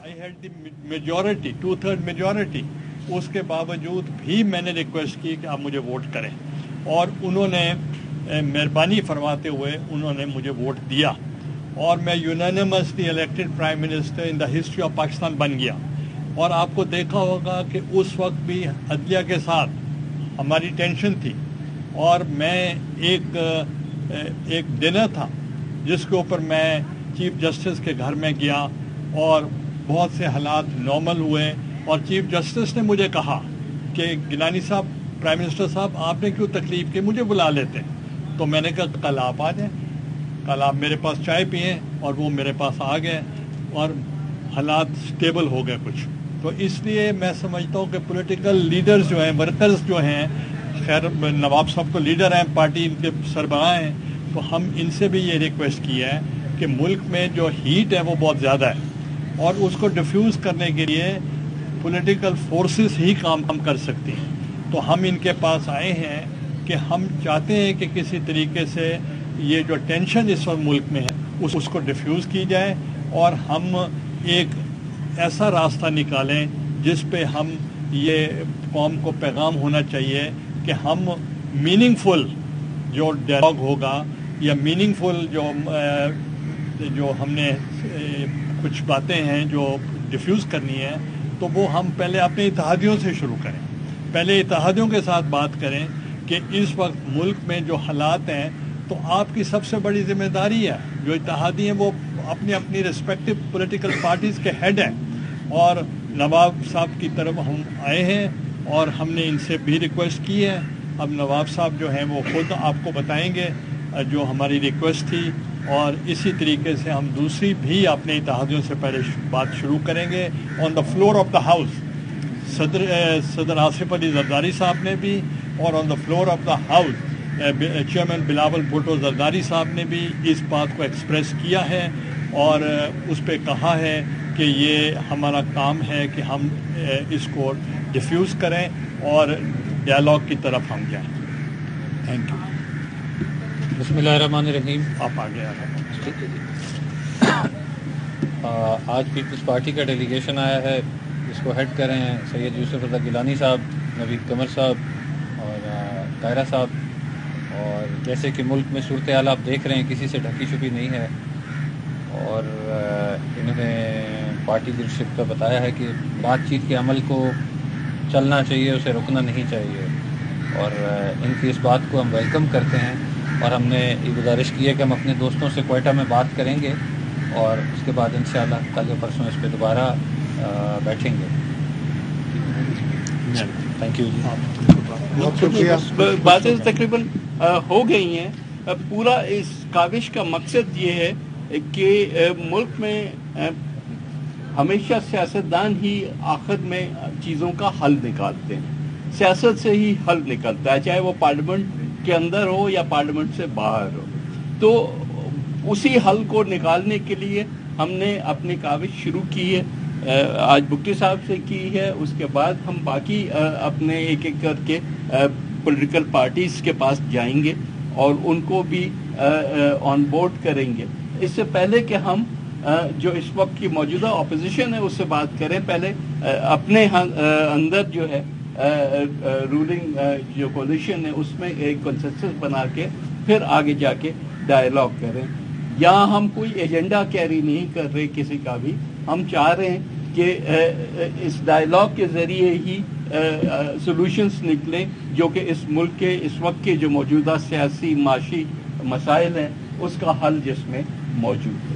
I had the majority, 2/3 majority. उसके बावजूद भी मैंने रिक्वेस्ट की कि आप मुझे वोट करें, और उन्होंने मेहरबानी फरमाते हुए उन्होंने मुझे वोट दिया, और मैं unanimously elected prime minister in the history of Pakistan बन गया। और आपको देखा होगा कि उस वक्त भी अदलिया के साथ हमारी टेंशन थी, और मैं एक डिनर था जिसके ऊपर मैं चीफ जस्टिस के घर में गया, और बहुत से हालात नॉर्मल हुए, और चीफ जस्टिस ने मुझे कहा कि गिलानी साहब, प्राइम मिनिस्टर साहब, आपने क्यों तकलीफ की, मुझे बुला लेते। तो मैंने कहा कल आप आ जाएं, कल आप मेरे पास चाय पिए, और वो मेरे पास आ गए और हालात स्टेबल हो गए कुछ। तो इसलिए मैं समझता हूँ कि पॉलिटिकल लीडर्स जो हैं, वर्कर्स जो हैं, खैर नवाब साहब को लीडर हैं, पार्टी इनके सरबराह हैं, तो हम इनसे भी ये रिक्वेस्ट की है कि मुल्क में जो हीट है वो बहुत ज़्यादा है, और उसको डिफ्यूज़ करने के लिए पॉलिटिकल फोर्सेस ही काम कर सकती हैं। तो हम इनके पास आए हैं कि हम चाहते हैं कि किसी तरीके से ये जो टेंशन इस वक्त मुल्क में है उसको डिफ्यूज़ की जाए, और हम एक ऐसा रास्ता निकालें जिस पे हम ये कौम को पैगाम होना चाहिए कि हम मीनिंगफुल जो डायलॉग होगा, या मीनिंगफुल जो हमने कुछ बातें हैं जो डिफ्यूज़ करनी है, तो वो हम पहले अपने इत्तेहादियों से शुरू करें। पहले इत्तेहादियों के साथ बात करें कि इस वक्त मुल्क में जो हालात हैं, तो आपकी सबसे बड़ी जिम्मेदारी है, जो इत्तेहादी हैं वो अपनी अपनी रिस्पेक्टिव पॉलिटिकल पार्टीज़ के हेड हैं, और नवाब साहब की तरफ हम आए हैं और हमने इनसे भी रिक्वेस्ट की है। अब नवाब साहब जो हैं वो खुद आपको बताएंगे जो हमारी रिक्वेस्ट थी, और इसी तरीके से हम दूसरी भी अपने इत्तेहादियों से पहले बात शुरू करेंगे on the floor of the house. सदर आसिफ अली जरदारी साहब ने भी, और on the floor of the house chairman Bilawal Bhutto Zardari साहब ने भी इस बात को एक्सप्रेस किया है, और उस पर कहा है कि ये हमारा काम है कि हम इसको डिफ्यूज़ करें और डायलॉग की तरफ हम जाएं। Thank you. बिस्मिल्लाहिर्रहमानिर्रहीम। आप आगे आ रहे आज पीपल्स पार्टी का डेलीगेशन आया है, इसको हेड कर रहे हैं सैयद यूसुफ रज़ा गिलानी साहब, नवीद कमर साहब और तायरा साहब। और जैसे कि मुल्क में सूरत हाल आप देख रहे हैं, किसी से ढकी छुपी नहीं है, और इन्होंने पार्टी लीडरशिप का बताया है कि बातचीत के अमल को चलना चाहिए, उसे रुकना नहीं चाहिए, और इनकी इस बात को हम वेलकम करते हैं। और हमने ये गुजारिश की है कि हम अपने दोस्तों से क्वेटा में बात करेंगे, और उसके बाद इंशाअल्लाह कल या परसों इस पर दोबारा बैठेंगे। थैंक यू जी। बातें तकरीबन हो गई हैं। पूरा इस काविश का मकसद ये है कि मुल्क में हमेशा सियासतदान ही आखिर में चीज़ों का हल निकालते हैं, सियासत से ही हल निकलता है, चाहे वो पार्लियामेंट के अंदर हो या पार्लियामेंट से बाहर हो। तो उसी हल को निकालने के लिए हमने अपनी काविश शुरू की है, आज भुट्टो साहब से की है, उसके बाद हम बाकी अपने एक एक करके पॉलिटिकल पार्टीज़ के पास जाएंगे और उनको भी ऑन बोर्ड करेंगे। इससे पहले कि हम जो इस वक्त की मौजूदा अपोजिशन है उससे बात करें, पहले अपने अंदर जो है रूलिंग जो कोलिशन है उसमें एक कंसेंसस बना के फिर आगे जाके डायलॉग करें। यहाँ हम कोई एजेंडा कैरी नहीं कर रहे किसी का भी, हम चाह रहे हैं कि इस डायलॉग के ज़रिए ही सॉल्यूशंस निकलें जो कि इस मुल्क के इस वक्त के जो मौजूदा सियासी माशी मसाइल हैं उसका हल जिसमें मौजूद है।